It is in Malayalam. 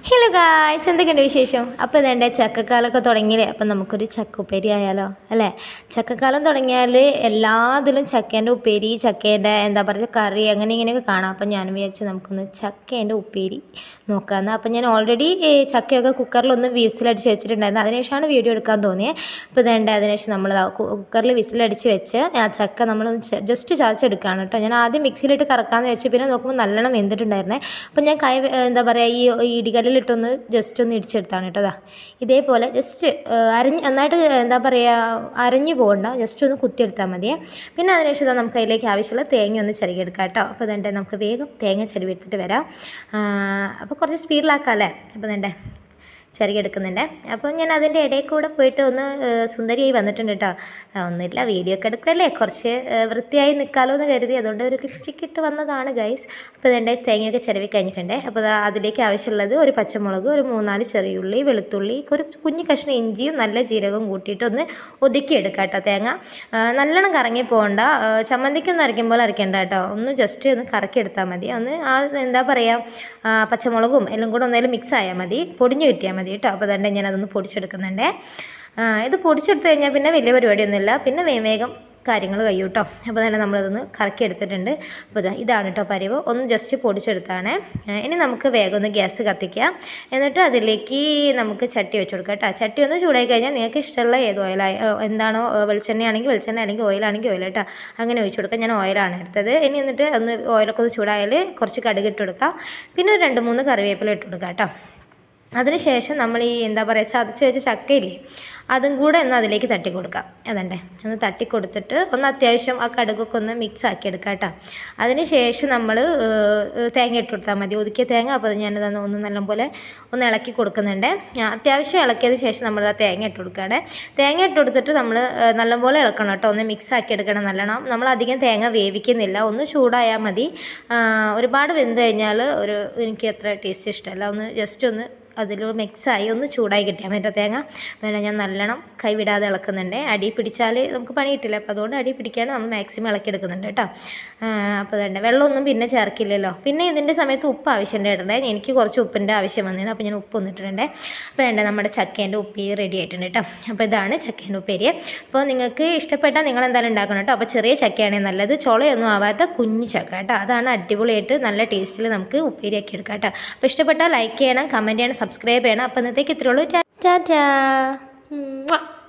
ഹലോ ഗായ്സ്, എന്തൊക്കെയുണ്ട് വിശേഷം? അപ്പോൾ ഇതെൻ്റെ ചക്കക്കാലമൊക്കെ തുടങ്ങിയില്ലേ? അപ്പം നമുക്കൊരു ചക്ക ഉപ്പേരി ആയാലോ അല്ലേ? ചക്കക്കാലം തുടങ്ങിയാൽ എല്ലാത്തിലും ചക്കേൻ്റെ ഉപ്പേരി, ചക്കേൻ്റെ എന്താ പറയുക കറി, അങ്ങനെ ഇങ്ങനെയൊക്കെ കാണാം. അപ്പം ഞാൻ വിചാരിച്ചു നമുക്കൊന്ന് ചക്കേൻ്റെ ഉപ്പേരി നോക്കാമെന്ന്. അപ്പം ഞാൻ ഓൾറെഡി ചക്കയൊക്കെ കുക്കറിലൊന്ന് വിസിലടിച്ച് വെച്ചിട്ടുണ്ടായിരുന്നു. അതിനുശേഷമാണ് വീഡിയോ എടുക്കാൻ തോന്നിയത്. അപ്പോൾ ഇതേണ്ട അതിനുശേഷം നമ്മൾ കുക്കറിൽ വിസിലടിച്ച് വെച്ച് ആ ചക്ക നമ്മൾ ജസ്റ്റ് ചതച്ചെടുക്കുകയാണ് കേട്ടോ. ഞാൻ ആദ്യം മിക്സിയിലിട്ട് കറക്കാമെന്ന് വെച്ചു, പിന്നെ നോക്കുമ്പോൾ നല്ലോണം വെന്തിട്ടുണ്ടായിരുന്നേ. അപ്പം ഞാൻ എന്താ പറയുക ഈ ഇടികല്ലിലിട്ടൊന്ന് ജസ്റ്റ് ഒന്ന് ഇടിച്ചെടുത്താണ് കേട്ടോ. ഇതേപോലെ ജസ്റ്റ് നന്നായിട്ട് എന്താ പറയുക അരഞ്ഞു പോകണ്ട, ജസ്റ്റ് ഒന്ന് കുത്തിയെടുത്താൽ മതിയേ. പിന്നെ അതിനുശേഷം നമുക്ക് അതിലേക്ക് ആവശ്യമുള്ള തേങ്ങ ഒന്ന് ചിരകിയെടുക്കാം കേട്ടോ. അപ്പോൾ ഇതെൻ്റെ നമുക്ക് വേഗം തേങ്ങ ചിരവിയെടുത്തിട്ട് വരാം. അപ്പോൾ കുറച്ച് സ്പീഡിലാക്കാം അല്ലേ? അപ്പോൾ ഇതെൻ്റെ ചിരകിയെടുക്കുന്നുണ്ട്. അപ്പോൾ ഞാൻ അതിൻ്റെ ഇടയിൽ കൂടെ പോയിട്ട് ഒന്ന് സുന്ദരിയായി വന്നിട്ടുണ്ട് കേട്ടോ. ഒന്നുമില്ല, വീഡിയോ ഒക്കെ എടുക്കല്ലേ, കുറച്ച് വൃത്തിയായി നിൽക്കാമല്ലോ എന്ന് കരുതി അതുകൊണ്ട് ഒരു ലിപ്സ്റ്റിക് ഇട്ട് വന്നതാണ് ഗൈസ്. അപ്പോൾ ഇതെൻ്റെ തേങ്ങയൊക്കെ ചിരവി കഴിഞ്ഞിട്ടുണ്ട്. അപ്പോൾ അതിലേക്ക് ആവശ്യമുള്ളത് ഒരു പച്ചമുളക്, ഒരു 3-4 ചെറിയുള്ളി, വെളുത്തുള്ളി, ഒരു കുഞ്ഞു കഷ്ണം ഇഞ്ചിയും നല്ല ജീരകവും കൂട്ടിയിട്ട് ഒന്ന് ഒതുക്കിയെടുക്കാം കേട്ടോ. തേങ്ങ നല്ലോണം കറങ്ങി പോകണ്ട, ചമ്മന്തിക്കൊന്നും അരയ്ക്കും പോലെ അരയ്ക്കേണ്ട കേട്ടോ. ഒന്ന് ജസ്റ്റ് ഒന്ന് കറക്കി എടുത്താൽ മതി. ഒന്ന് എന്താ പറയുക പച്ചമുളകും എല്ലാം കൂടെ ഒന്നേലും മിക്സ് ആയാൽ മതി, പൊടിഞ്ഞ് കിട്ടിയാൽ മതി കേട്ടോ. അപ്പോൾ തന്നെ ഞാനതൊന്ന് പൊടിച്ചെടുക്കുന്നുണ്ട്. ഇത് പൊടിച്ചെടുത്ത് കഴിഞ്ഞാൽ പിന്നെ വലിയ പരിപാടിയൊന്നുമില്ല, പിന്നെ വേഗം കാര്യങ്ങൾ കഴിയും കേട്ടോ. അപ്പോൾ തന്നെ നമ്മളതൊന്ന് കറക്കി എടുത്തിട്ടുണ്ട്. അപ്പോൾ ഇതാണ് കേട്ടോ പരിവ്, ഒന്ന് ജസ്റ്റ് പൊടിച്ചെടുത്താണ്. ഇനി നമുക്ക് വേഗം ഒന്ന് ഗ്യാസ് കത്തിക്കാം. എന്നിട്ട് അതിലേക്ക് നമുക്ക് ചട്ടി വെച്ച് കൊടുക്കാം കേട്ടോ. ചട്ടി ഒന്ന് ചൂടായി കഴിഞ്ഞാൽ നിങ്ങൾക്ക് ഇഷ്ടമുള്ള ഏത് ഓയിലായി എന്താണോ, വെളിച്ചെണ്ണയാണെങ്കിൽ വെളിച്ചെണ്ണ, അല്ലെങ്കിൽ ഓയിലാണെങ്കിൽ ഓയിൽ കേട്ടോ, അങ്ങനെ ഒഴിച്ച് കൊടുക്കാം. ഞാൻ ഓയിലാണ് എടുത്തത്. ഇനി എന്നിട്ട് ഒന്ന് ഓയിലൊക്കെ ഒന്ന് ചൂടായാൽ കുറച്ച് കടുക് ഇട്ട് കൊടുക്കാം. പിന്നെ ഒരു 2-3 കറിവേപ്പില ഇട്ട് കൊടുക്കാം കേട്ടോ. അതിനുശേഷം നമ്മൾ ഈ എന്താ പറയുക ചതച്ച് വെച്ച ചക്കയില്ലേ, അതും കൂടെ ഒന്ന് അതിലേക്ക് തട്ടി കൊടുക്കാം. അതണ്ടേ ഒന്ന് തട്ടി കൊടുത്തിട്ട് ഒന്ന് അത്യാവശ്യം ആ കടുകൊക്കെ ഒന്ന് മിക്സ് ആക്കി എടുക്കാം കേട്ടോ. അതിനുശേഷം നമ്മൾ തേങ്ങ ഇട്ട് കൊടുത്താൽ മതി, ഒതുക്കിയ തേങ്ങ. അപ്പോൾ അത് ഞാനത് ഒന്ന് നല്ലപോലെ ഒന്ന് ഇളക്കി കൊടുക്കുന്നുണ്ട്. അത്യാവശ്യം ഇളക്കിയതിന് ശേഷം നമ്മൾ ആ തേങ്ങ ഇട്ട് കൊടുക്കുകയാണ്. തേങ്ങ ഇട്ട് കൊടുത്തിട്ട് നമ്മൾ നല്ലപോലെ ഇളക്കണം കേട്ടോ, ഒന്ന് മിക്സ് ആക്കി എടുക്കണം നല്ലോണം. നമ്മൾ അധികം തേങ്ങ വേവിക്കുന്നില്ല, ഒന്ന് ചൂടായാൽ മതി. ഒരുപാട് വെന്ത് കഴിഞ്ഞാൽ എനിക്ക് അത്ര ടേസ്റ്റ് ഇഷ്ടമല്ല. ഒന്ന് ജസ്റ്റ് ഒന്ന് അതിൽ മിക്സായി ഒന്ന് ചൂടായി കിട്ടിയാൽ മതി തേങ്ങ. പിന്നെ ഞാൻ നല്ലോണം കൈവിടാതെ ഇളക്കുന്നുണ്ട്. അടി പിടിച്ചാൽ നമുക്ക് പണി കിട്ടില്ല, അപ്പോൾ അതുകൊണ്ട് അടി പിടിക്കാൻ നമ്മൾ മാക്സിമം ഇളക്കിയെടുക്കുന്നുണ്ട് കേട്ടോ. അപ്പോൾ വേണ്ട വെള്ളമൊന്നും പിന്നെ ചേർക്കില്ലല്ലോ. പിന്നെ ഇതിൻ്റെ സമയത്ത് ഉപ്പ് ആവശ്യമുണ്ട് ഇടണ്ടേ. എനിക്ക് കുറച്ച് ഉപ്പിൻ്റെ ആവശ്യം വന്നിരുന്നു, അപ്പോൾ ഞാൻ ഉപ്പ് വന്നിട്ടുണ്ട്. അപ്പോൾ വേണ്ട നമ്മുടെ ചക്കേൻ്റെ ഉപ്പേരി റെഡി ആയിട്ടുണ്ട് കേട്ടോ. അപ്പോൾ ഇതാണ് ചക്കേൻ്റെ ഉപ്പേരി. അപ്പോൾ നിങ്ങൾക്ക് ഇഷ്ടപ്പെട്ടാൽ നിങ്ങൾ എന്തായാലും ഉണ്ടാക്കണം കേട്ടോ. അപ്പോൾ ചെറിയ ചക്കയാണെങ്കിൽ നല്ലത്, ചുളയൊന്നും ആവാത്ത കുഞ്ഞു ചക്ക കേട്ടോ, അതാണ് അടിപൊളിയായിട്ട് നല്ല ടേസ്റ്റിൽ നമുക്ക് ഉപ്പേരിയാക്കി എടുക്കാം കേട്ടോ. അപ്പോൾ ഇഷ്ടപ്പെട്ടാൽ ലൈക്ക് ചെയ്യണം, കമൻറ്റ് ചെയ്യണം, സബ്സ്ക്രൈബ് ചെയ്യണം. അപ്പോൾ ഇന്നത്തേക്ക് ഇത്രയുള്ളൂ. ടാറ്റാ.